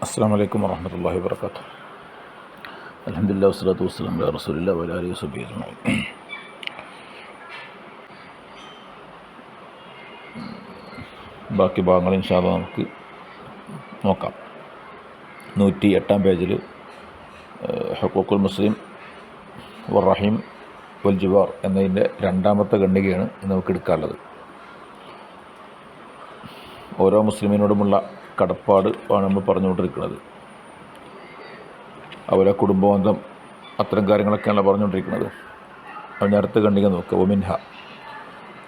അസ്സലാമു അലൈക്കും വറഹ്മത്തുള്ളാഹി വബറകാതുഹു. അൽഹംദുലില്ലാഹി വസ്സലാത്തു വസ്സലാമു അലാ റസൂലില്ലാഹി വഅലാ ആലിഹി വസഹ്ബിഹി അജ്മഈൻ. ബാക്കി ഭാഗങ്ങൾ ഇൻഷാ അല്ലാഹ് നമുക്ക് നോക്കാം. 108-ാം പേജിൽ ഹുഖൂഖുൽ മുസ്ലിം വറഹീം വൽ ജിവാർ എന്നതിൻ്റെ രണ്ടാമത്തെ ഖണ്ഡികയാണ് നമുക്ക് എടുക്കാനുള്ളത്. ഓരോ മുസ്ലിമിനോടുമുള്ള കടപ്പാട് ആണ് നമ്മൾ പറഞ്ഞുകൊണ്ടിരിക്കുന്നത്. അവരെ കുടുംബബന്ധം, അത്തരം കാര്യങ്ങളൊക്കെയാണ് പറഞ്ഞുകൊണ്ടിരിക്കുന്നത്. അതിൻ്റെ അടുത്ത ഖണ്ഡിക നോക്കുക. വമിൻഹ,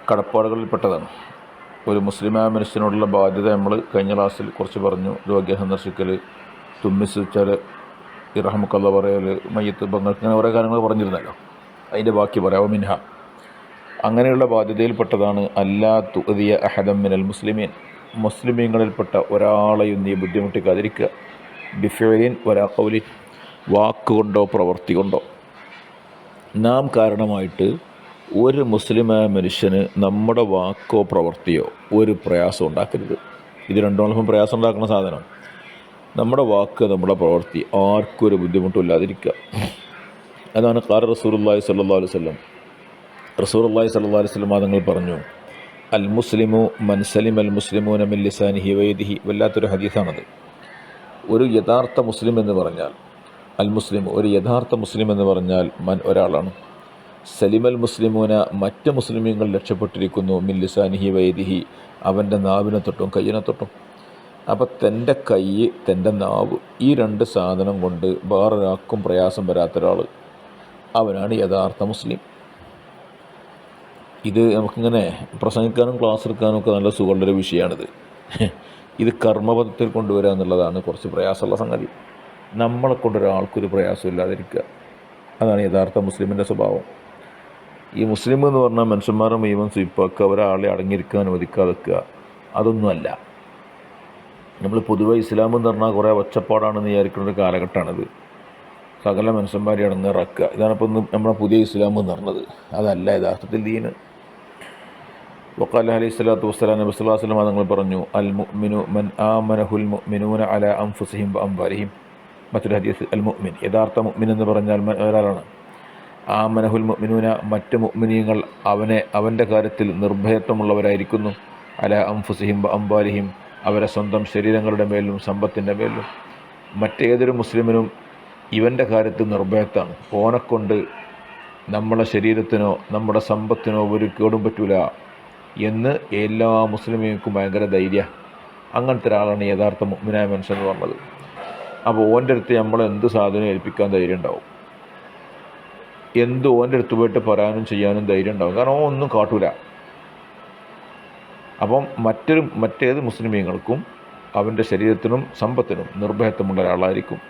കടപ്പാടുകളിൽപ്പെട്ടതാണ് ഒരു മുസ്ലിമായ മനുഷ്യനോടുള്ള ബാധ്യത. നമ്മൾ കഴിഞ്ഞ ക്ലാസ്സിൽ കുറച്ച് പറഞ്ഞു. രോഗിയെ സന്ദർശിക്കൽ, തുമ്മിച്ചാൽ ഇർഹമുക്കല്ലാ പറയൽ, മയ്യത്ത് ബങ്ങൾക്ക്, ഇങ്ങനെ ഓരോ കാര്യങ്ങൾ പറഞ്ഞിരുന്നല്ലോ. അതിൻ്റെ ബാക്കി പറയാം. വമിൻഹ, അങ്ങനെയുള്ള ബാധ്യതയിൽപ്പെട്ടതാണ് അല്ലാ തുഅദിയ അഹദൻ മിനൽ മുസ്ലിമീൻ, മുസ്ലിമീങ്ങളിൽപ്പെട്ട ഒരാളെയും നീ ബുദ്ധിമുട്ടിക്കാതിരിക്കുക. ബിഫിഅലിൻ വലാ ഖൗലിൻ, വാക്കുകൊണ്ടോ പ്രവൃത്തി കൊണ്ടോ. നാം കാരണമായിട്ട് ഒരു മുസ്ലിമായ മനുഷ്യന് നമ്മുടെ വാക്കോ പ്രവൃത്തിയോ ഒരു പ്രയാസം ഉണ്ടാക്കരുത്. ഇത് രണ്ടോളം പ്രയാസം ഉണ്ടാക്കുന്ന സാധനം. നമ്മുടെ വാക്ക്, നമ്മുടെ പ്രവൃത്തി ആർക്കും ഒരു ബുദ്ധിമുട്ടില്ലാതിരിക്കുക. അതാണ് ഖാല റസൂലുള്ളാഹി സ്വല്ലല്ലാഹു അലൈഹി വസല്ലം. റസൂലുള്ളാഹി സ്വല്ലല്ലാഹു അലൈഹി വസല്ലം തങ്ങൾ പറഞ്ഞു, അൽ മുസ്ലിമു മൻ സലിമ അൽ മുസ്ലിമൂന മിൻ ലിസാനിഹി വയദിഹി. വല്ലാത്തൊരു ഹദീസാണത്. ഒരു യഥാർത്ഥ മുസ്ലിം എന്ന് പറഞ്ഞാൽ, അൽ മുസ്ലിം, ഒരു യഥാർത്ഥ മുസ്ലിം എന്ന് പറഞ്ഞാൽ മൻ, ഒരാളാണ്. സലിമൽ മുസ്ലിമൂന, മറ്റ് മുസ്ലിമീങ്ങൾ രക്ഷപ്പെട്ടിരിക്കുന്നു. മിൻ ലിസാനിഹി വയദിഹി, അവൻ്റെ നാവിനെ തൊട്ടും കയ്യിനെ തൊട്ടും. അപ്പം തൻ്റെ കൈ, തൻ്റെ നാവ്, ഈ രണ്ട് സാധനം കൊണ്ട് വേറൊരാൾക്കും പ്രയാസം വരാത്തൊരാൾ, അവനാണ് യഥാർത്ഥ മുസ്ലിം. ഇത് നമുക്കിങ്ങനെ പ്രസംഗിക്കാനും ക്ലാസ് എടുക്കാനും ഒക്കെ നല്ല സുഖമുള്ളൊരു വിഷയമാണിത്. ഇത് കർമ്മപദത്തിൽ കൊണ്ടുവരിക എന്നുള്ളതാണ് കുറച്ച് പ്രയാസമുള്ള സംഗതി. നമ്മളെ കൊണ്ടൊരാൾക്കൊരു പ്രയാസം ഇല്ലാതിരിക്കുക, അതാണ് യഥാർത്ഥ മുസ്ലിമിൻ്റെ സ്വഭാവം. ഈ മുസ്ലിം എന്ന് പറഞ്ഞാൽ മനുഷ്യന്മാരുടെ മുഴുവൻ സ്വീപ്പാക്കുക, ഒരാളെ അടങ്ങിയിരിക്കാൻ അനുവദിക്കാതിരിക്കുക, അതൊന്നുമല്ല. നമ്മൾ പൊതുവെ ഇസ്ലാം എന്ന് പറഞ്ഞാൽ കുറേ ഒച്ചപ്പാടാണെന്ന് വിചാരിക്കുന്ന ഒരു കാലഘട്ടമാണിത്. സകല മനുഷ്യന്മാരെ അടങ്ങിറക്കുക, ഇതാണിപ്പോൾ നമ്മുടെ പുതിയ ഇസ്ലാം എന്ന് പറഞ്ഞത്. അതല്ല യഥാർത്ഥത്തിൽ ദീന്. വഖാല അലൈഹി സ്വലാത്തു വസ്സലാം, നബി സ്വല്ലല്ലാഹു അലൈഹി വസല്ലം തങ്ങൾ പറഞ്ഞു, അൽ മുഅ്മിനു മൻ ആമനഹുൽ മുഅ്മിനൂന അലാ അൻഫുസിഹിം വഅംവാലിഹിം. മറ്റൊരു ഹദീസ്, അൽ മുഅ്മിൻ, യഥാർത്ഥ മുഅ്മിൻ എന്ന് പറഞ്ഞാൽ ഒരാളാണ്. ആമനഹുൽ മുഅ്മിനൂന, മറ്റ് മുഅ്മിനീങ്ങൾ അവൻ്റെ കാര്യത്തിൽ നിർഭയത്വമുള്ളവരായിരിക്കുന്നു. അലാ അൻഫുസിഹിം വഅംവാലിഹിം, അവരെ സ്വന്തം ശരീരങ്ങളുടെ മേലും സമ്പത്തിൻ്റെ മേലും. മറ്റേതൊരു മുസ്ലിമിനും ഇവൻ്റെ കാര്യത്തിൽ നിർഭയത്താണ്. ഓനെക്കൊണ്ട് നമ്മളെ ശരീരത്തിനോ നമ്മുടെ സമ്പത്തിനോ ഒരു കേടും പറ്റൂല എന്ന് എല്ലാ മുസ്ലിമീങ്ങൾക്കും ഭയങ്കര ധൈര്യം. അങ്ങനത്തെ ഒരാളാണ് യഥാർത്ഥ മുഅ്മിനായ മനുഷ്യൻ എന്ന് പറഞ്ഞത്. അപ്പോൾ ഓൻ്റെ അടുത്ത് നമ്മൾ എന്ത് സാധനം ഏൽപ്പിക്കാൻ ധൈര്യം ഉണ്ടാവും, എന്ത് ഓൻ്റെ അടുത്ത് പോയിട്ട് പറയാനും ചെയ്യാനും ധൈര്യം ഉണ്ടാവും. കാരണം ഓൻ ഒന്നും കാട്ടൂല. അപ്പം മറ്റേത് മുസ്ലിമീങ്ങൾക്കും അവൻ്റെ ശരീരത്തിനും സമ്പത്തിനും നിർഭയത്വമുള്ള ഒരാളായിരിക്കും.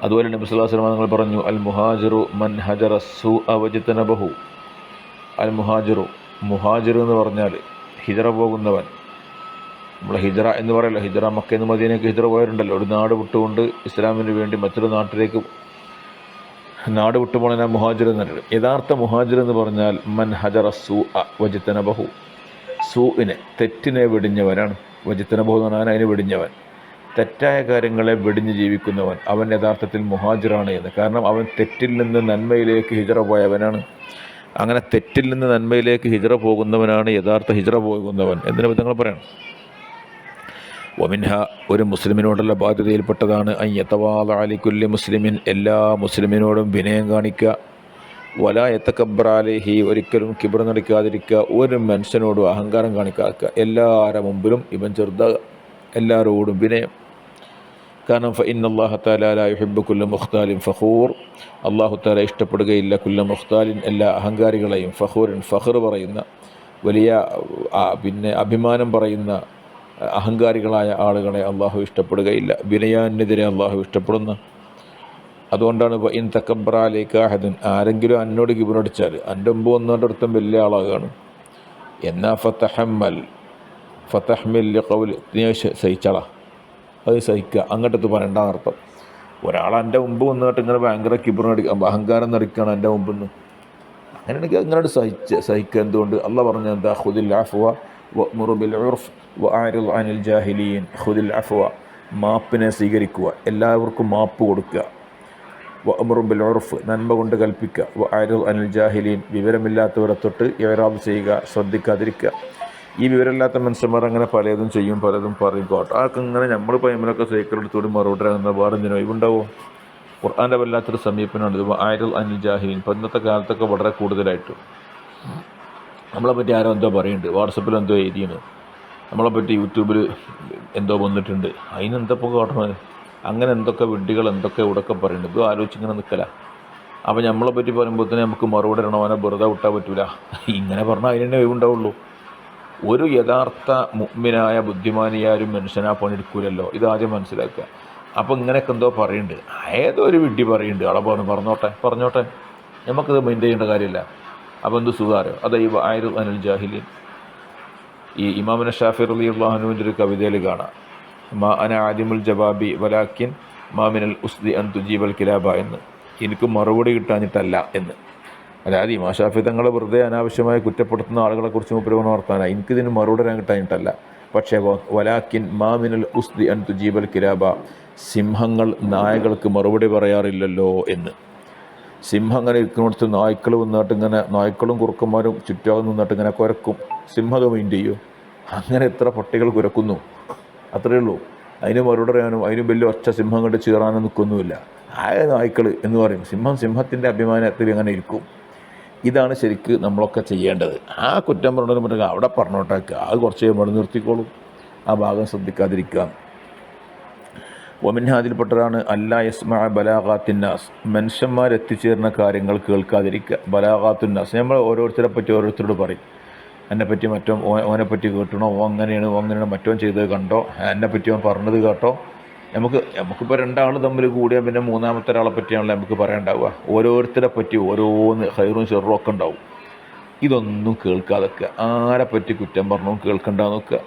അതുപോലെ നബി സല്ലല്ലാഹു അലൈഹി വസല്ലം തങ്ങൾ പറഞ്ഞു, അൽ മുഹാജിറു മൻ ഹജറ സൂഅ വജ്തനബഹു. അൽ മുഹാജിറു, മുഹാജിർ എന്ന് പറഞ്ഞാൽ ഹിജറ പോകുന്നവൻ. നമ്മൾ ഹിജറ എന്ന് പറയല്ലോ, ഹിജറ മക്കയിൽ നിന്ന് മദീനയ്ക്ക് ഹിജറ പോയവരുണ്ടല്ലോ. ഒരു നാട് വിട്ടുകൊണ്ട് ഇസ്ലാമിന് വേണ്ടി മറ്റൊരു നാട്ടിലേക്ക് നാട് വിട്ടുപോണ മുഹാജിർ എന്ന് പറയുന്നത്. യഥാർത്ഥ മുഹാജിർ എന്ന് പറഞ്ഞാൽ മൻ ഹജറ സൂഅ വജ്തനബഹു, സൂഇനെ, തെറ്റിനെ വെടിഞ്ഞവനാണ്. വജ്തനബഹു എന്ന് പറഞ്ഞാൽ അതിനെ വെടിഞ്ഞവൻ, തെറ്റായ കാര്യങ്ങളെ വെടിഞ്ഞ് ജീവിക്കുന്നവൻ, അവൻ യഥാർത്ഥത്തിൽ മുഹാജിറാണ് എന്ന്. കാരണം അവൻ തെറ്റിൽ നിന്ന് നന്മയിലേക്ക് ഹിജറ പോയവനാണ്. അങ്ങനെ തെറ്റിൽ നിന്ന് നന്മയിലേക്ക് ഹിജറ പോകുന്നവനാണ് യഥാർത്ഥ ഹിജറ പോകുന്നവൻ എന്നതിനെ പറ്റി നിങ്ങൾ പറയണം. വമിൻഹ, ഒരു മുസ്ലിമിനോടുള്ള ബാധ്യതയിൽപ്പെട്ടതാണ് അൻ യതവാദഅ ലികുല്ലി മുസ്ലിമിൻ, എല്ലാ മുസ്ലിമിനോടും വിനയം കാണിക്കുക. വലാ യതകബ്ബറ അലൈഹി, ഒരിക്കലും കിബ്ർ നടിക്കാതിരിക്കുക. ഒരു മനുഷ്യനോടും അഹങ്കാരം കാണിക്കാതിരിക്കുക. എല്ലാവരുടെ മുമ്പിലും ഇവൻ ചെറുതാകുക, എല്ലാവരോടും വിനയം. കാരണം ഫഇന്നല്ലാഹ തആല ലാ യുഹിബ്ബു കുല്ല മുഖ്താലിൻ ഫഖൂർ, അല്ലാഹു തആല ഇഷ്ടപ്പെടുകയില്ല കുല്ല മുഖ്താലിൻ, എല്ലാ അഹങ്കാരികളെയും, ഫഖൂറിൻ, ഫഖർ പറയുന്ന, വലിയ അഭിമാനം പറയുന്ന അഹങ്കാരികളായ ആളുകളെ അള്ളാഹു ഇഷ്ടപ്പെടുകയില്ല. വിനയാനെതിരെ അള്ളാഹു ഇഷ്ടപ്പെടുന്ന. അതുകൊണ്ടാണ് ഇൻ തകബ്ബറ അലൈക അഹദുൻ, ആരെങ്കിലും എന്നോട് കിബ്റടിച്ചാൽ, എൻ്റെ മുമ്പ് വന്നോടടുത്തും വലിയ ആളാകാണ്. എന്നാ ഫതഹ്മിൽ ലിഖൗലി, നീ സഹിച്ചള, അത് സഹിക്കുക, അങ്ങോട്ടത്ത് പറയണ്ടെന്നർത്ഥം. ഒരാൾ എൻ്റെ മുമ്പ് വന്നിട്ട് ഇങ്ങനെ ഭയങ്കര കിബ്റിനടിക്കുക, അഹങ്കാരം നടിക്കുകയാണ് എൻ്റെ മുമ്പിൽ നിന്ന്, അങ്ങനെയാണെങ്കിൽ അങ്ങോട്ട് സഹിക്കുക. എന്തുകൊണ്ട്? അള്ളാഹ് പറഞ്ഞു എന്താ, ഖുദിൽ അഫ്വ വഅ്മുർ ബിൽ ഉർഫ് വഅരിദ് അനിൽ ജാഹിലീൻ. ഖുദിൽ അഫ്വ, മാപ്പിനെ സ്വീകരിക്കുക, എല്ലാവർക്കും മാപ്പ് കൊടുക്കുക. വഅ്മുറു ബിൽ ഉർഫ്, നന്മ കൊണ്ട് കൽപ്പിക്കുക. വഅരിദ് അനിൽ ജാഹിലീൻ, വിവരമില്ലാത്തവരെ തൊട്ട് ഇഅ്റാദ് ചെയ്യുക, ശ്രദ്ധിക്കാതിരിക്കുക. ഈ വിവരമില്ലാത്ത മനുഷ്യന്മാർ അങ്ങനെ പലതും ചെയ്യും, പലതും പറയും. ആൾക്ക് ഇങ്ങനെ നമ്മൾ പയ്യമ്മലൊക്കെ സൈക്കിൾ എടുത്തുകൂടി മറുപടി ആകുന്ന വേറെ എന്തിനോ ഇവുണ്ടാവും. ഖുർആൻ്റെ വല്ലാത്തൊരു സമീപനമാണ് ഇത്. വഅരിദ് അനിൽ ജാഹിലീൻ. ഇപ്പം ഇന്നത്തെ കാലത്തൊക്കെ വളരെ കൂടുതലായിട്ട് നമ്മളെപ്പറ്റി ആരോ എന്തോ പറയുന്നുണ്ട്, വാട്സപ്പിൽ എന്തോ എഴുതിയാണ്, നമ്മളെപ്പറ്റി യൂട്യൂബിൽ എന്തോ വന്നിട്ടുണ്ട്, അതിനെന്തപ്പോൾ കാട്ടണത്, അങ്ങനെ എന്തൊക്കെ വിഡ്ഢികൾ എന്തൊക്കെ ഇവിടെയൊക്കെ പറയുന്നുണ്ട്. ഇത് ആലോചിച്ചിങ്ങനെ നിൽക്കല. അപ്പോൾ നമ്മളെ പറ്റി പറയുമ്പോൾ തന്നെ നമുക്ക് മറുപടി ഇടണം, അവനെ വെറുതെ വിട്ടാൽ പറ്റൂല. ഇങ്ങനെ പറഞ്ഞാൽ അതിനെ ഒഴിവുണ്ടാവുള്ളൂ. ഒരു യഥാർത്ഥ മുഅ്മിനായ ബുദ്ധിമാനിയാരും മനുഷ്യനാ പണിയെടുക്കൂലല്ലോ, ഇതാദ്യം മനസ്സിലാക്കുക. അപ്പോൾ ഇങ്ങനെയൊക്കെ എന്തോ പറയുന്നുണ്ട്, ഏതോ ഒരു വിഡ്ഢി പറയുന്നുണ്ട്, അളവാണ്, പറഞ്ഞോട്ടെ, നമുക്കിത് മൈൻഡ് ചെയ്യേണ്ട കാര്യമില്ല. അപ്പോൾ എന്ത് സുഖാരോ. അത് ഈ വഅരിദ് അനിൽ ജാഹിലീൻ. ഈ ഇമാമുന ഷാഫി റളിയല്ലാഹു അൻഹുവിൻ്റെ ഒരു കവിതയിൽ കാണാം, മാ അന ആദിമുൽ ജവാബി വലാക്കിൻ മാ മിനൽ ഉസ്ദി അൻ തുജീബൽ കിലാബ എന്ന്. എനിക്ക് മറുപടി കിട്ടാഞ്ഞിട്ടല്ല എന്ന്. അതായത് ഇമാം ഷാഫി തങ്ങളെ വെറുതെ അനാവശ്യമായി കുറ്റപ്പെടുത്തുന്ന ആളുകളെക്കുറിച്ച് മൂപ്പര് വർത്താനാണ്, എനിക്കിതിന് മറുപടി തരാൻ കിട്ടാഞ്ഞിട്ടല്ല. പക്ഷേ വലാക്കിൻ മാ മിനൽ ഉസ്ദി അൻ തുജീബൽ കിലാബ, സിംഹങ്ങൾ നായകൾക്ക് മറുപടി പറയാറില്ലല്ലോ എന്ന്. സിംഹം അങ്ങനെ ഇരിക്കുന്നിടത്ത് നായ്ക്കൾ വന്നിട്ട് ഇങ്ങനെ, നായ്ക്കളും കുറുക്കന്മാരും ചുറ്റാകും നിന്നിട്ട് ഇങ്ങനെ കുരക്കും. സിംഹം മൈൻഡ് ചെയ്യും. അങ്ങനെ എത്ര പട്ടികൾ കുരക്കുന്നു, അത്രയേ ഉള്ളൂ. അതിന് മറുപടി പറയാനും അതിന് വലിയ ഒച്ച സിംഹം കണ്ട് ചീറാനും നിൽക്കൊന്നുമില്ല. നായ്ക്കൾ എന്ന് പറയും. സിംഹത്തിൻ്റെ അഭിമാനത്തിൽ അങ്ങനെ ഇരിക്കും. ഇതാണ് ശരിക്ക് നമ്മളൊക്കെ ചെയ്യേണ്ടത്. ആ കുറ്റം പറഞ്ഞിട്ട് അവിടെ പറഞ്ഞോട്ടേക്കുക, അത് കുറച്ച് കഴിയുമ്പോൾ നിർത്തിക്കോളും. ആ ഭാഗം ശ്രദ്ധിക്കാതിരിക്കുക. ഒമിൻഹാദിൽപ്പെട്ടതാണ് അല്ലാ യസ്മഅ ബലാഗാത്തിന്നാസ്, മനുഷ്യന്മാരെത്തിച്ചേർന്ന കാര്യങ്ങൾ കേൾക്കാതിരിക്കുക. ബലാഗാത്തുന്നാസ്, നമ്മൾ ഓരോരുത്തരെ പറ്റി ഓരോരുത്തരോട് പറയും, എന്നെപ്പറ്റി ഓനെപ്പറ്റി കേട്ടണോ, അങ്ങനെയാണ് മറ്റോൻ ചെയ്തത് കണ്ടോ, എന്നെപ്പറ്റി ഓൻ പറഞ്ഞത് കേട്ടോ. നമുക്കിപ്പോൾ രണ്ടാൾ തമ്മിൽ കൂടിയാൽ പിന്നെ മൂന്നാമത്തെ ഒരാളെ പറ്റിയാണല്ലോ നമുക്ക് പറയാനുണ്ടാവുക. ഓരോരുത്തരെ പറ്റി ഓരോന്ന് ഖൈറും ഷെറും ഒക്കെ ഉണ്ടാവും. ഇതൊന്നും കേൾക്കാതൊക്കെ ആരെ പറ്റി കുറ്റം പറഞ്ഞോ കേൾക്കണ്ടെന്ന് നോക്കുക.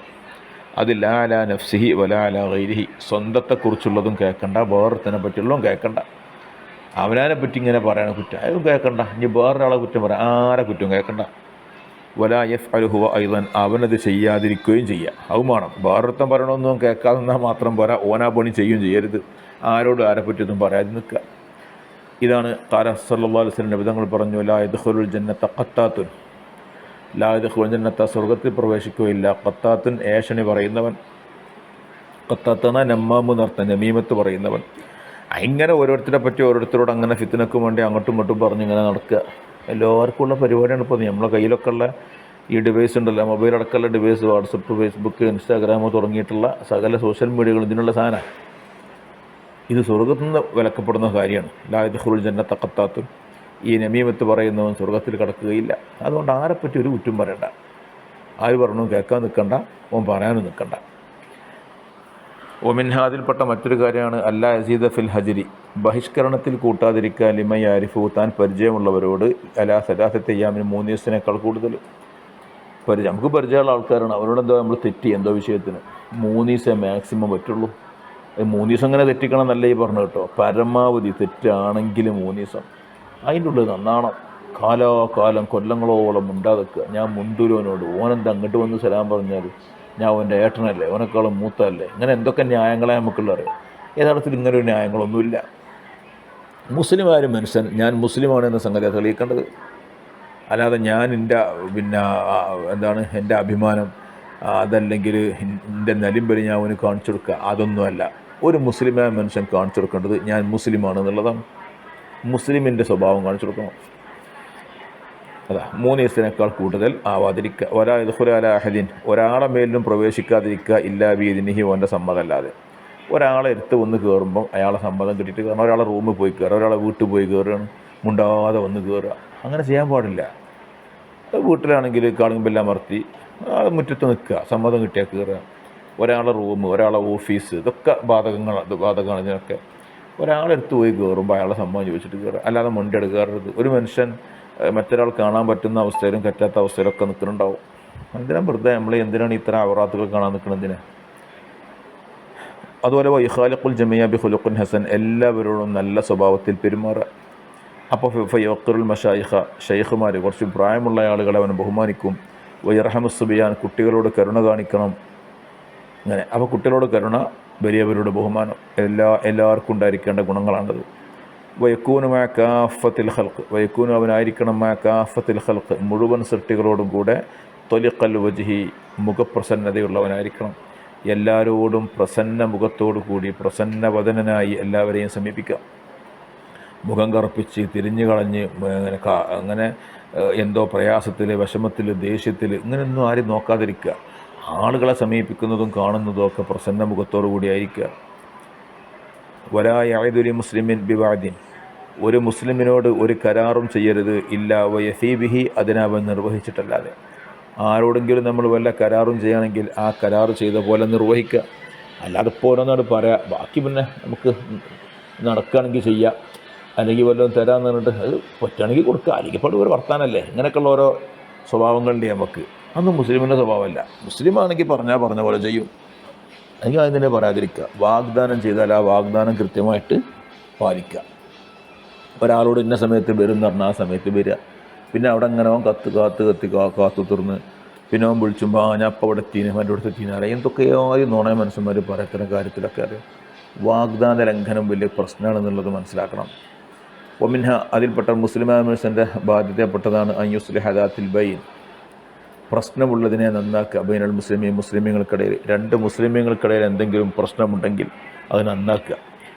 അത് ലാ അലാ നഫ്സിഹി വലാ അലാ ഗൈരിഹി, സ്വന്തത്തെക്കുറിച്ചുള്ളതും കേൾക്കണ്ട, വേറൊരുത്തനെ പറ്റിയുള്ളതും കേൾക്കണ്ട. അവനാനെ പറ്റി ഇങ്ങനെ പറയണ കുറ്റം അതും കേൾക്കണ്ട. ഇനി വേറൊരാളെ കുറ്റം പറയാം, ആരെ കുറ്റം കേൾക്കണ്ട. വലാ യഫ്അലു ഹുവ അയ്ളൻ, അവനത് ചെയ്യാതിരിക്കുകയും ചെയ്യുക. അതും വേണം. വേറൊരുത്തൻ പറയണമെന്നും കേൾക്കാതെ നിന്നാൽ മാത്രം പോരാ, ഓനാ പണി ചെയ്യുകയും ചെയ്യരുത്. ആരോട് ആരെ പറ്റിയൊന്നും പറയാതെ നിൽക്കുക. ഇതാണ് ഖാല സല്ലല്ലാഹു അലൈഹി വസല്ലം നബി തങ്ങൾ പറഞ്ഞു, ലാ യദ്ഖുലുൽ ജന്നത ഖത്താത്തുൻ, ലാ യദ്ഖുലുൽ ജന്നത, സ്വർഗ്ഗത്തിൽ പ്രവേശിക്കുകയില്ല, ഖത്താത്തുൻ, ഏഷണി പറയുന്നവൻ. ഖത്താത്താണ് നമ്മാമു എന്നർത്ഥം, നമീമത്ത് പറയുന്നവൻ. ഇങ്ങനെ ഓരോരുത്തരെ പറ്റി ഓരോരുത്തരോട് അങ്ങനെ ഫിത്നക്കും വേണ്ടി അങ്ങോട്ടും ഇങ്ങോട്ടും പറഞ്ഞിങ്ങനെ നടക്കുക. എല്ലാവർക്കും ഉള്ള പരിപാടിയാണ് ഇപ്പോൾ. നമ്മളെ കയ്യിലൊക്കെ ഉള്ള ഈ ഡിവൈസ് ഉണ്ടല്ലോ, മൊബൈൽ അടക്കമുള്ള ഡിവൈസ്, വാട്സപ്പ്, ഫേസ്ബുക്ക്, ഇൻസ്റ്റാഗ്രാം തുടങ്ങിയിട്ടുള്ള സകല സോഷ്യൽ മീഡിയകളും ഇതിനുള്ള സാധനമാണ്. ഇത് സ്വർഗ്ഗത്തിൽ നിന്ന് വിലക്കപ്പെടുന്ന കാര്യമാണ്. ലാ യദ്ഖുലുൽ ജന്നത ഖത്താത്തുൻ, ഈ നമീമത്ത് പറയുന്നവൻ സ്വർഗ്ഗത്തിൽ കടക്കുകയില്ല. അതുകൊണ്ട് ആരെപ്പറ്റി ഒരു കുറ്റം പറയണ്ട, ആര് പറഞ്ഞു കേൾക്കാൻ നിൽക്കണ്ട, ഓൻ പറയാനും നിൽക്കണ്ട. ഒമിൻഹാദിൽപ്പെട്ട മറ്റൊരു കാര്യമാണ് അല്ലാ യസീദ ഫിൽ ഹജ്രി, ബഹിഷ്കരണത്തിൽ കൂട്ടാതിരിക്കുക. ലിമൻ യാരിഫു, താൻ പരിചയമുള്ളവരോട്, അലാ സലാസത്തെ അയ്യാമിന്, 3 ദിവസത്തിനേക്കാൾ കൂടുതൽ നമുക്ക് പരിചയമുള്ള ആൾക്കാരാണ്, അവരോട് എന്തോ നമ്മൾ തെറ്റി എന്തോ വിഷയത്തിന് 3 ദിവസം മാക്സിമം പറ്റുള്ളൂ. 3 ദിവസം അങ്ങനെ തെറ്റിക്കണം എന്നല്ല ഈ പറഞ്ഞു കേട്ടോ, പരമാവധി തെറ്റാണെങ്കിൽ 3 ദിവസം. അതിൻ്റെ ഉള്ളിൽ നന്നാണം. കാലാകാലം കൊല്ലങ്ങളോളം മുണ്ടാതെക്കുക. ഞാൻ മുണ്ടൂരോനോട്, ഓനെന്താ അങ്ങോട്ട് വന്ന് സലാം പറഞ്ഞാൽ ഞാൻ അവൻ്റെ ഏട്ടനല്ലേ, ഓനെക്കാളും മൂത്തല്ലേ, ഇങ്ങനെ എന്തൊക്കെ ന്യായങ്ങളെ നമുക്കുള്ള അറിയാം. യഥാർത്ഥത്തിൽ ഇങ്ങനെ ഒരു ന്യായങ്ങളൊന്നുമില്ല. മുസ്ലിമാരും മനുഷ്യൻ, ഞാൻ മുസ്ലിമാണ് എന്ന സംഗതി തെളിയിക്കേണ്ടത്. അല്ലാതെ ഞാൻ എൻ്റെ അഭിമാനം, അതല്ലെങ്കിൽ എൻ്റെ നലിമ്പലി ഞാൻ അവന് കാണിച്ചു കൊടുക്കുക, അതൊന്നുമല്ല. ഒരു മുസ്ലിമായ മനുഷ്യൻ കാണിച്ചു കൊടുക്കേണ്ടത് ഞാൻ മുസ്ലിമാണ് എന്നുള്ളതാണ്. മുസ്ലിമിൻ്റെ സ്വഭാവം കാണിച്ചു കൊടുക്കണം. അതാ 3 ദിവസത്തിനേക്കാൾ കൂടുതൽ ആവാതിരിക്കുക. വലാ യദ്ഖുലു അലാ അഹദിൻ, ഒരാളെ മേലിലും പ്രവേശിക്കാതിരിക്കുക, ഇല്ലാ ബിഇദ്നിഹി, ഓൻ്റെ സമ്മതമല്ലാതെ. ഒരാളെ എടുത്ത് വന്ന് കയറുമ്പം അയാളെ സമ്മതം കിട്ടിയിട്ട് കയറണം. ഒരാളെ റൂമിൽ പോയി കയറുക, ഒരാളെ വീട്ടിൽ പോയി കയറുകയാണ്, മുണ്ടാതെ വന്ന് കയറുക, അങ്ങനെ ചെയ്യാൻ പാടില്ല. വീട്ടിലാണെങ്കിൽ കാളുമ്പെല്ലാം മർത്തി മുറ്റത്ത് നിൽക്കുക, സമ്മതം കിട്ടിയാൽ കയറുക. ഒരാളെ റൂം, ഒരാളെ ഓഫീസ്, ഇതൊക്കെ ബാധകമാണ് ഇതിനൊക്കെ. ഒരാളെടുത്ത് പോയി കയറുമ്പോൾ അയാളെ സമ്മതം ചോദിച്ചിട്ട് കയറുക, അല്ലാതെ മുണ്ടെടുത്ത് കയറരുത്. ഒരു മനുഷ്യൻ മറ്റൊരാൾ കാണാൻ പറ്റുന്ന അവസ്ഥയിലും പറ്റാത്ത അവസ്ഥയിലൊക്കെ നിൽക്കുന്നുണ്ടാവും. എന്തിനാ വെറുതെ എന്തിനാണ് ഇത്തരം അവറാത്തുകൾ കാണാൻ നിൽക്കുന്നതിന്? അതുപോലെ വൈഖാലിഖുൽ ജമിയ ബി ഖുലുഖിൻ ഹസൻ, എല്ലാവരോടും നല്ല സ്വഭാവത്തിൽ പെരുമാറുക. അപ്പോൾ ഫയഖറുൽ മശായിഖ, ഷെയ്ഖുമാർ, കുറച്ച് പ്രായമുള്ള ആളുകളെ അവൻ ബഹുമാനിക്കും. വയർഹമുസ് സുബിയാൻ, കുട്ടികളോട് കരുണ കാണിക്കണം. അങ്ങനെ അപ്പോൾ കുട്ടികളോട് കരുണ, വലിയവരുടെ ബഹുമാനം എല്ലാവർക്കും ഉണ്ടായിരിക്കേണ്ട ഗുണങ്ങളാണത്. വയക്കൂനു മാ കാഫത്തിൽ ഖൽഖ്, വയക്കൂനു അവനായിരിക്കണം മാ കാഫത്തിൽ ഖൽഖ് മുഴുവൻ സൃഷ്ടികളോടും കൂടെ തൊലിഖൽ വജ്ഹി മുഖപ്രസന്നതയുള്ളവനായിരിക്കണം. എല്ലാവരോടും പ്രസന്ന മുഖത്തോടു കൂടി പ്രസന്നവദനായി എല്ലാവരെയും സമീപിക്കാം. മുഖം കറുപ്പിച്ച് തിരിഞ്ഞു കളഞ്ഞ് അങ്ങനെ എന്തോ പ്രയാസത്തിൽ, വിഷമത്തിൽ, ദേഷ്യത്തിൽ ഇങ്ങനെയൊന്നും ആരും നോക്കാതിരിക്കുക. ആളുകളെ സമീപിക്കുന്നതും കാണുന്നതും ഒക്കെ പ്രസന്ന മുഖത്തോടു കൂടിയായിരിക്കുക. വലാ യഅദുലി മുസ്ലിമിൻ ബിവഅദിൻ, ഒരു മുസ്ലിമിനോട് ഒരു കരാറും ചെയ്യരുത് ഇല്ലാ വയഫീ ബിഹി, അതിനവൻ നിർവഹിച്ചിട്ടല്ലാതെ. ആരോടെങ്കിലും നമ്മൾ വല്ല കരാറും ചെയ്യുകയാണെങ്കിൽ ആ കരാറ് ചെയ്ത പോലെ നിർവഹിക്കുക. അല്ലാതെ ഇപ്പോൾ ഓരോന്നാട് പറയാം, ബാക്കി പിന്നെ നമുക്ക് നടക്കുകയാണെങ്കിൽ ചെയ്യാം, അല്ലെങ്കിൽ വല്ലതും തരാമെന്ന് പറഞ്ഞിട്ട് അത് പറ്റുകയാണെങ്കിൽ കൊടുക്കുക, അല്ലെങ്കിൽ ഇപ്പോൾ ഒരു വർത്താനല്ലേ. ഇങ്ങനെയൊക്കെയുള്ള ഓരോ സ്വഭാവങ്ങളുണ്ട് നമുക്ക്. അതൊന്നും മുസ്ലിമിൻ്റെ സ്വഭാവമല്ല. മുസ്ലിമാണെങ്കിൽ പറഞ്ഞ പോലെ ചെയ്യും, അല്ലെങ്കിൽ അതിനെ പറയാതിരിക്കുക. വാഗ്ദാനം ചെയ്താൽ ആ വാഗ്ദാനം കൃത്യമായിട്ട് പാലിക്കുക. ഒരാളോട് ഇന്ന സമയത്ത് വരും എന്ന് പറഞ്ഞാൽ ആ സമയത്ത് വരിക. പിന്നെ അവിടെ അങ്ങനെ അവൻ കാത്തു തുറന്ന് പിന്നെ അവൻ വിളിച്ചുമ്പോൾ ഞാൻ അപ്പോൾ ഇവിടെ എത്തീന്, എൻ്റെ അടുത്ത് എത്തീന് അറിയാം. എന്തൊക്കെയോ നോണയ മനുഷ്യന്മാർ പറയത്തരം കാര്യത്തിലൊക്കെ അറിയാം. വാഗ്ദാന ലംഘനം വലിയ പ്രശ്നമാണെന്നുള്ളത് മനസ്സിലാക്കണം. ഒമിൻഹ, അതിൽപ്പെട്ട മുസ്ലിമായ മനുഷ്യൻ്റെ ബാധ്യതപ്പെട്ടതാണ് അയ്യുസ്ലിഹ ദാത്തിൽ ബൈൻ, പ്രശ്നമുള്ളതിനെ നന്നാക്കുക. ബൈനൽ മുസ്ലിമീൻ, മുസ്ലിമീങ്ങൾക്കിടയിൽ രണ്ട് മുസ്ലിമീങ്ങൾക്കിടയിൽ എന്തെങ്കിലും പ്രശ്നമുണ്ടെങ്കിൽ അത് നന്നാക്കുക.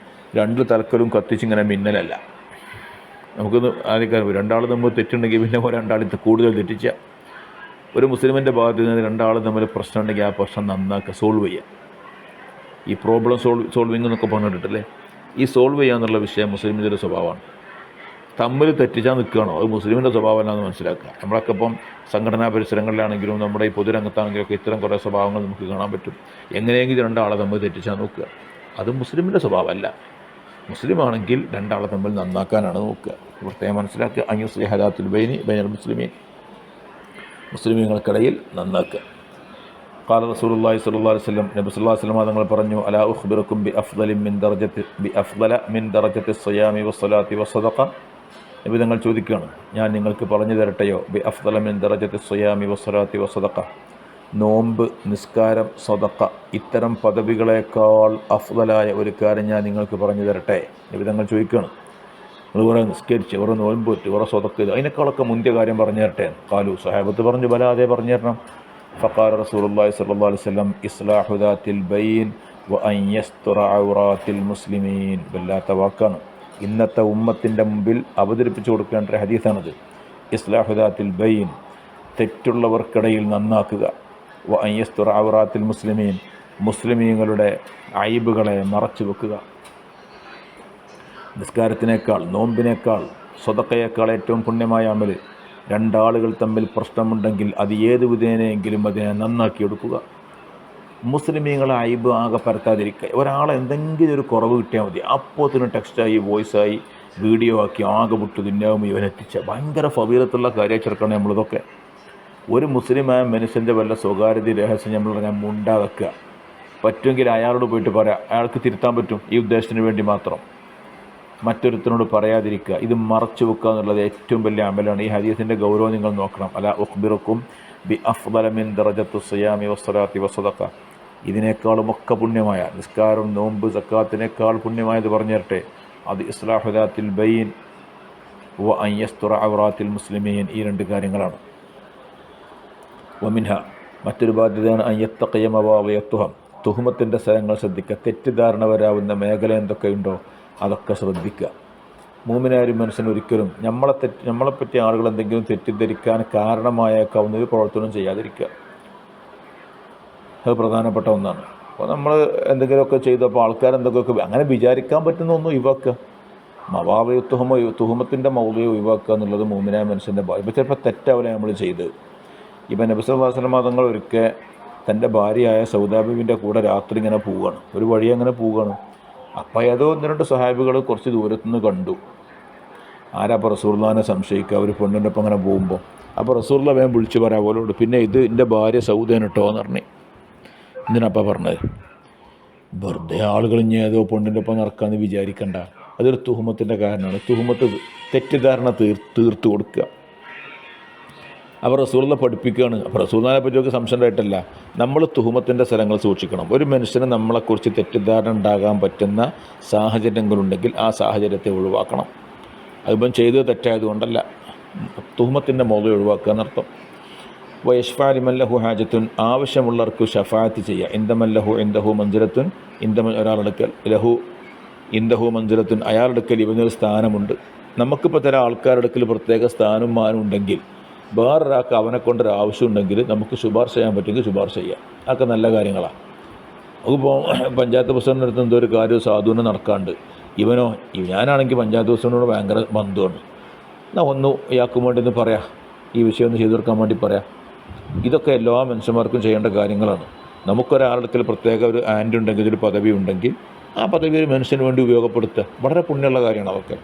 രണ്ട് തലക്കലും കത്തിച്ചിങ്ങനെ മിന്നലല്ല. നമുക്കൊന്ന് ആദ്യം രണ്ടാൾ നമ്മൾ തെറ്റുണ്ടെങ്കിൽ പിന്നെ രണ്ടാളിൽ കൂടുതൽ തെറ്റിച്ച ഒരു മുസ്ലിമിൻ്റെ ഭാഗത്ത് നിന്ന് രണ്ടാൾ തമ്മിൽ പ്രശ്നം ഉണ്ടെങ്കിൽ ആ പ്രശ്നം നന്നാക്കുക, സോൾവ് ചെയ്യുക. ഈ പ്രോബ്ലം സോൾവിങ് എന്നൊക്കെ പറഞ്ഞിട്ടില്ലേ, ഈ സോൾവ് ചെയ്യുക എന്നുള്ള വിഷയം മുസ്ലിമിൻ്റെ ഒരു സ്വഭാവമാണ്. തമ്മിൽ തെറ്റിച്ചാൽ നിൽക്കുകയാണോ, അത് മുസ്ലിമിൻ്റെ സ്വഭാവമല്ലാന്ന് മനസ്സിലാക്കുക. നമ്മളൊക്കെ ഇപ്പം സംഘടനാ പരിസരങ്ങളിലാണെങ്കിലും നമ്മുടെ ഈ പൊതുരംഗത്താണെങ്കിലും ഒക്കെ ഇത്തരം കുറേ സ്വഭാവങ്ങൾ നമുക്ക് കാണാൻ പറ്റും. എങ്ങനെയെങ്കിലും രണ്ടാളെ തമ്മിൽ തെറ്റിച്ചാൽ നോക്കുക, അത് മുസ്ലിമിൻ്റെ സ്വഭാവമല്ല. മുസ്ലിമാണെങ്കിൽ രണ്ടാളെ തമ്മിൽ നന്നാക്കാനാണ് നോക്കുക. പ്രത്യേകം മനസ്സിലാക്കുക. അയ്യുസ്ലിഹ ദാത്തുൽ ബൈനി ബൈനൽ മുസ്ലിമീൻ, മുസ്ലിമീങ്ങൾക്കിടയിൽ നന്നാക്കുക. ഖാല റസൂലുള്ളാഹി സ്വല്ലല്ലാഹു അലൈഹി വസല്ലം, നബി സല്ലല്ലാഹു അലൈഹി വസല്ലം തങ്ങൾ പറഞ്ഞു, അലാ ഉഖ്ബിറുക്കും ബിഅഫ്ളല മിൻ ദറജത്തി സിയാമി വസ്സലാത്തി വസ്സദഖ. നബി തങ്ങൾ ചോദിക്കുകയാണ്, ഞാൻ നിങ്ങൾക്ക് പറഞ്ഞു തരട്ടെയോ, ബിഅഫ്ളല മിൻ ദറജത്തി സിയാമി വസ്സലാത്തി വസ്സദഖ, നോമ്പ്, നിസ്കാരം, സദഖ ഇത്തരം പദവികളേക്കാൾ അഫ്ളലായ ഒരു കാര്യം ഞാൻ നിങ്ങൾക്ക് പറഞ്ഞു തരട്ടെ. നബി തങ്ങൾ ചോദിക്കുകയാണ്, നിങ്ങൾ കുറേ നിസ്കരിച്ച് കുറേ നോമ്പ് പറ്റി കുറേ സദഖ അതിനേക്കാളൊക്കെ മുന്തിയ കാര്യം പറഞ്ഞു തരട്ടെ. ഖാലു, സഹാബത്ത് പറഞ്ഞു, ബല അതേ പറഞ്ഞു തരണം. ഫഖാല റസൂലുള്ളാഹി സ്വല്ലല്ലാഹു അലൈഹി വസല്ലം, ഇസ്ലാഹു ദാത്തിൽ ബൈൻ വ അൻ യസ്തുറ ഔറാത്തിൽ മുസ്ലിമീൻ. വല്ലാത്ത വാക്കാണ്. ഇന്നത്തെ ഉമ്മത്തിൻ്റെ മുമ്പിൽ അവതരിപ്പിച്ചു കൊടുക്കേണ്ട ഒരു ഹദീസാണിത്. ഇസ്ലാഹു ദാത്തിൽ ബൈൻ, തെറ്റുള്ളവർക്കിടയിൽ നന്നാക്കുക. വ അൻ യസ്തുറ ഔറാത്തിൽ മുസ്ലിമീൻ, മുസ്ലിമീങ്ങളുടെ അയ്ബുകളെ മറച്ചു വെക്കുക. നിസ്കാരത്തിനേക്കാൾ, നോമ്പിനേക്കാൾ, സ്വതക്കയേക്കാൾ ഏറ്റവും പുണ്യമായ അമൽ, രണ്ടാളുകൾ തമ്മിൽ പ്രശ്നമുണ്ടെങ്കിൽ അത് ഏത് വിധേനയെങ്കിലും അതിനെ നന്നാക്കിയെടുക്കുക. മുസ്ലിമീങ്ങളെ അയ്ബ് ആകെ പരത്താതിരിക്കുക. ഒരാളെ എന്തെങ്കിലും ഒരു കുറവ് കിട്ടിയാൽ മതി, അപ്പോൾ തന്നെ ടെക്സ്റ്റായി, വോയിസായി, വീഡിയോ ആക്കി ആകെ വിട്ട് ദുന്യാവും ഇവനെത്തിച്ച ഭയങ്കര ഫവീലത്തുള്ള കാര്യം ചേർക്കണം നമ്മളിതൊക്കെ. ഒരു മുസ്ലിമായ മനുഷ്യൻ്റെ വല്ല സ്വകാര്യത രഹസ്യം നമ്മൾ പറഞ്ഞാൽ മുണ്ടാക്കുക. പറ്റുമെങ്കിൽ അയാളോട് പോയിട്ട് പറയാം, അയാൾക്ക് തിരുത്താൻ പറ്റും, ഈ ഉദ്ദേശത്തിന് വേണ്ടി മാത്രം. മറ്റൊരുത്തനോട് പറയാതിരിക്കുക. ഇത് മറച്ചു വെക്കുക എന്നുള്ളത് ഏറ്റവും വലിയ അമലാണ്. ഈ ഹദീസിൻ്റെ ഗൗരവം നിങ്ങൾ നോക്കണം. അലാ ഉഖ്ബിറുക്കും ബിഅഫ്ളല മിൻ ദറജത്തി സിയാമി വസ്സലാത്തി വസ്സദഖ, ഇതിനേക്കാളും ഒക്കെ പുണ്യമായ, നിസ്കാരം, നോമ്പ്, സക്കാത്തിനേക്കാൾ പുണ്യമായത് പറഞ്ഞു തരട്ടെ. അത് ഇസ്ലാഹു ദാത്തിൽ ബൈൻ വ അൻ യസ്തുറ ഔറാത്തിൽ മുസ്ലിമീൻ, ഈ രണ്ട് കാര്യങ്ങളാണ്. വമിൻഹ, മറ്റൊരു ബാധ്യതയാണ് അൻ യത്തഖിയ മവാദിഅ തുഹം, തുഹമത്തിൻ്റെ സ്ഥലങ്ങൾ ശ്രദ്ധിക്കുക. തെറ്റിദ്ധാരണ വരാവുന്ന മേഖല എന്തൊക്കെയുണ്ടോ അതൊക്കെ ശ്രദ്ധിക്കുക. മൂമിനായ ഒരു മനുഷ്യൻ ഒരിക്കലും നമ്മളെപ്പറ്റി ആളുകൾ എന്തെങ്കിലും തെറ്റിദ്ധരിക്കാൻ കാരണമായേക്കാവുന്ന ഒരു പ്രവർത്തനം ചെയ്യാതിരിക്കുക. അത് പ്രധാനപ്പെട്ട ഒന്നാണ്. അപ്പോൾ നമ്മൾ എന്തെങ്കിലുമൊക്കെ ചെയ്തപ്പോൾ ആൾക്കാരെന്തൊക്കെയൊക്കെ അങ്ങനെ വിചാരിക്കാൻ പറ്റുന്ന ഒന്നും ഒഴിവാക്കുക. മവാദിഅ തുഹമത്തിൻ്റെ മൗദിഅ ഒഴിവാക്കുക എന്നുള്ളത് മൂമിനായ മനുഷ്യൻ്റെ ഭാഗ്യം. ഇപ്പോൾ ചിലപ്പോൾ തെറ്റാവില്ല നമ്മൾ ചെയ്തത്. ഇപ്പം നബി സല്ലല്ലാഹു അലൈഹി വസല്ലം തങ്ങൾ ഒരിക്കൽ തൻ്റെ ഭാര്യയായ സൗദാ ബീവിൻ്റെ കൂടെ രാത്രി ഇങ്ങനെ പോവുകയാണ്, ഒരു വഴി അങ്ങനെ പോവുകയാണ്. അപ്പം ഏതോ ഒന്ന് രണ്ട് സഹാബികൾ കുറച്ച് ദൂരത്തുനിന്ന് കണ്ടു. ആരാ അപ്പോൾ റസൂലുള്ളാഹിനെ സംശയിക്കുക, ഒരു പെണ്ണിൻ്റെ ഒപ്പം അങ്ങനെ പോകുമ്പോൾ. അപ്പോൾ റസൂലുള്ളാഹി വേഗം വിളിച്ച് പറയാം അവരോട്, പിന്നെ ഇത് എൻ്റെ ഭാര്യ സൗദയാണ് കേട്ടോ എന്ന് പറഞ്ഞു. എന്തിനപ്പം പറഞ്ഞത്? വെറുതെ ആളുകൾ ഇനി ഏതോ പെണ്ണിൻ്റെ ഒപ്പം നടക്കാമെന്ന് വിചാരിക്കണ്ട, അതൊരു തുഹമത്തിൻ്റെ കാരണമാണ്. തുഹമത്ത് തെറ്റിദ്ധാരണ തീർത്തു കൊടുക്കുക. അപ്പോൾ റസൂലിനെ പഠിപ്പിക്കുകയാണ്. അപ്പോൾ റസൂലിനെ പറ്റിയൊക്കെ സംശയം ഉണ്ടായിട്ടല്ല, നമ്മൾ തുഹമത്തിൻ്റെ സ്ഥലങ്ങൾ സൂക്ഷിക്കണം. ഒരു മനുഷ്യന് നമ്മളെക്കുറിച്ച് തെറ്റിദ്ധാരണ ഉണ്ടാകാൻ പറ്റുന്ന സാഹചര്യങ്ങളുണ്ടെങ്കിൽ ആ സാഹചര്യത്തെ ഒഴിവാക്കണം. അതിപ്പം ചെയ്തത് തെറ്റായതുകൊണ്ടല്ല, തുഹമത്തിൻ്റെ മോദം ഒഴിവാക്കുക എന്നർത്ഥം. വയഷ്ഫാലിമല്ലഹു ഹാജത്തുൻ, ആവശ്യമുള്ളവർക്ക് ഷഫാത്ത് ചെയ്യുക. ഇന്ദമല്ലഹു ഇന്ദഹു മഞ്ജുരത്തുൻ, ഒരാളെടുക്കൽ ലഹു ഇന്ദഹു മഞ്ജുരത്തുൻ, അയാളെടുക്കൽ ഇവനൊരു സ്ഥാനമുണ്ട്. നമുക്കിപ്പോൾ ചില ആൾക്കാരെടുക്കൽ പ്രത്യേക സ്ഥാനവും മാനം ഉണ്ടെങ്കിൽ വേറൊരാൾക്ക് അവനെ കൊണ്ടൊരു ആവശ്യം ഉണ്ടെങ്കിൽ നമുക്ക് ശുപാർശ ചെയ്യാൻ പറ്റുമെങ്കിൽ ശുപാർശ ചെയ്യാം. അതൊക്കെ നല്ല കാര്യങ്ങളാണ്. അതിപ്പോൾ പഞ്ചായത്ത് പ്രസിഡന്റിൻ്റെ അടുത്ത് എന്തോ ഒരു കാര്യം സാധുവിന് നടക്കാണ്ട്, ഇവനോ ഞാനാണെങ്കിൽ പഞ്ചായത്ത് പ്രസിഡന്റിനോട് ഭയങ്കര ബന്ധമാണ്, എന്നാൽ ഇയാൾക്ക് വേണ്ടി ഒന്ന് പറയാം, ഈ വിഷയം ഒന്ന് ചെയ്തു കൊടുക്കാൻ വേണ്ടി പറയാം. ഇതൊക്കെ എല്ലാ മനുഷ്യന്മാർക്കും ചെയ്യേണ്ട കാര്യങ്ങളാണ്. നമുക്കൊരാളുടെ പ്രത്യേക ഒരു ആൻഡ് ഉണ്ടെങ്കിൽ, ഒരു പദവി ഉണ്ടെങ്കിൽ ആ പദവി ഒരു മനുഷ്യന് വേണ്ടി ഉപയോഗപ്പെടുത്തുക. വളരെ പുണ്യമുള്ള കാര്യമാണ് അതൊക്കെ.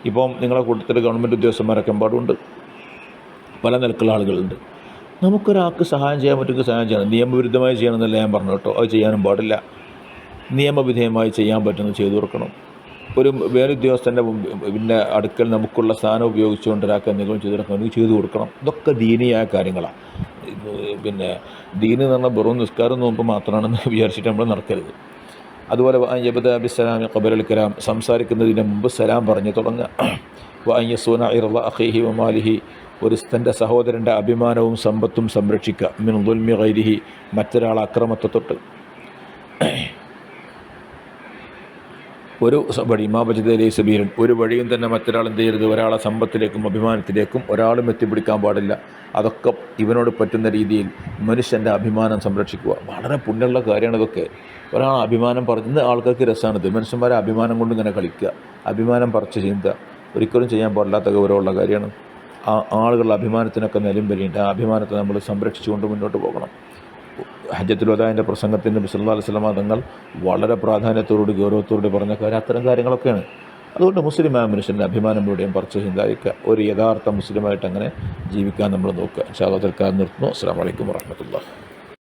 ഇപ്പം നിങ്ങളുടെ കൂട്ടത്തിൽ ഗവൺമെൻറ് ഉദ്യോഗസ്ഥന്മാരൊക്കെ പാടുണ്ട്, പല നിലക്കുള്ള ആളുകളുണ്ട്. നമുക്കൊരാൾക്ക് സഹായം ചെയ്യാൻ പറ്റുമെങ്കിൽ സഹായം ചെയ്യണം. നിയമവിരുദ്ധമായി ചെയ്യണമെന്നല്ല ഞാൻ പറഞ്ഞു കേട്ടോ, അത് ചെയ്യാനും പാടില്ല. നിയമവിധേയമായി ചെയ്യാൻ പറ്റുന്നത് ചെയ്തു കൊടുക്കണം. ഒരു വേറെ ഉദ്യോഗസ്ഥൻ്റെ പിന്നെ അടുക്കൽ നമുക്കുള്ള സ്ഥാനം ഉപയോഗിച്ചുകൊണ്ട് ഒരാൾക്ക് എന്തെങ്കിലും ചെയ്തു കൊടുക്കണമെങ്കിൽ ചെയ്തു കൊടുക്കണം. ഇതൊക്കെ ദീനിയായ കാര്യങ്ങളാണ്. പിന്നെ ദീന് എന്ന് പറഞ്ഞാൽ വെറും നിസ്കാരം നോക്കുമ്പോൾ മാത്രമാണെന്ന് വിചാരിച്ചിട്ട് നമ്മൾ നടക്കരുത്. അതുപോലെ യബ്ദ ബിസ്സലാമി ഖബലൽ കലാം, സംസാരിക്കുന്നതിന് മുമ്പ് സലാം പറഞ്ഞു തുടങ്ങുക. വഅയ്യസൂന ഇർള അഖീഹി വമാലിഹി, ഒരു തൻ്റെ സഹോദരൻ്റെ അഭിമാനവും സമ്പത്തും സംരക്ഷിക്കുക. മിൻ ദുൽമി ഗൈരിഹി, മറ്റൊരാൾ അക്രമത്തെ തൊട്ട്. ഒരു വഴി മാബജദലി സബീരൻ, ഒരു വഴിയും തന്നെ മറ്റൊരാൾ എന്ത് ചെയ്യരുത്, ഒരാളെ സമ്പത്തിലേക്കും അഭിമാനത്തിലേക്കും ഒരാളും എത്തിപ്പിടിക്കാൻ പാടില്ല. അതൊക്കെ ഇവനോട് പറ്റുന്ന രീതിയിൽ മനുഷ്യൻ്റെ അഭിമാനം സംരക്ഷിക്കുക. വളരെ പുണ്യമുള്ള കാര്യമാണ് ഇതൊക്കെ. ഒരാൾ അഭിമാനം പറഞ്ഞ ആൾക്കാർക്ക് രസമാണിത്. മനുഷ്യന്മാരെ അഭിമാനം കൊണ്ട് ഇങ്ങനെ കളിക്കുക, അഭിമാനം പറിച്ച് ചെയ്യുക ഒരിക്കലും ചെയ്യാൻ പാടില്ലാത്ത ഗൗരവമുള്ള കാര്യമാണ്. ആ ആളുകളുടെ അഭിമാനത്തിനൊക്കെ നിലയും വരിയുണ്ട്. ആ അഭിമാനത്തെ നമ്മൾ സംരക്ഷിച്ചുകൊണ്ട് മുന്നോട്ട് പോകണം. ഹജ്ജത്തുൽ വദാഇൻ്റെ പ്രസംഗത്തിൽ നബി സല്ലല്ലാഹു അലൈഹി വസല്ലം തങ്ങൾ വളരെ പ്രാധാന്യത്തോടുകൂടി ഗൗരവത്തോടുകൂടി പറഞ്ഞ കാര്യം അത്തരം കാര്യങ്ങളൊക്കെയാണ്. അതുകൊണ്ട് മുസ്ലിമായ മനുഷ്യൻ്റെ അഭിമാനം എവിടെയും പറിച്ച് ചിന്തായിരിക്കുക. ഒരു യഥാർത്ഥ മുസ്ലിമായിട്ട് അങ്ങനെ ജീവിക്കാൻ നമ്മൾ നോക്കുക. ഇൻഷാ അല്ലാഹ് തൽക്കാലം നിർത്തുന്നു. അസ്സലാമു അലൈക്കും വറഹ്മത്തുള്ളാഹി.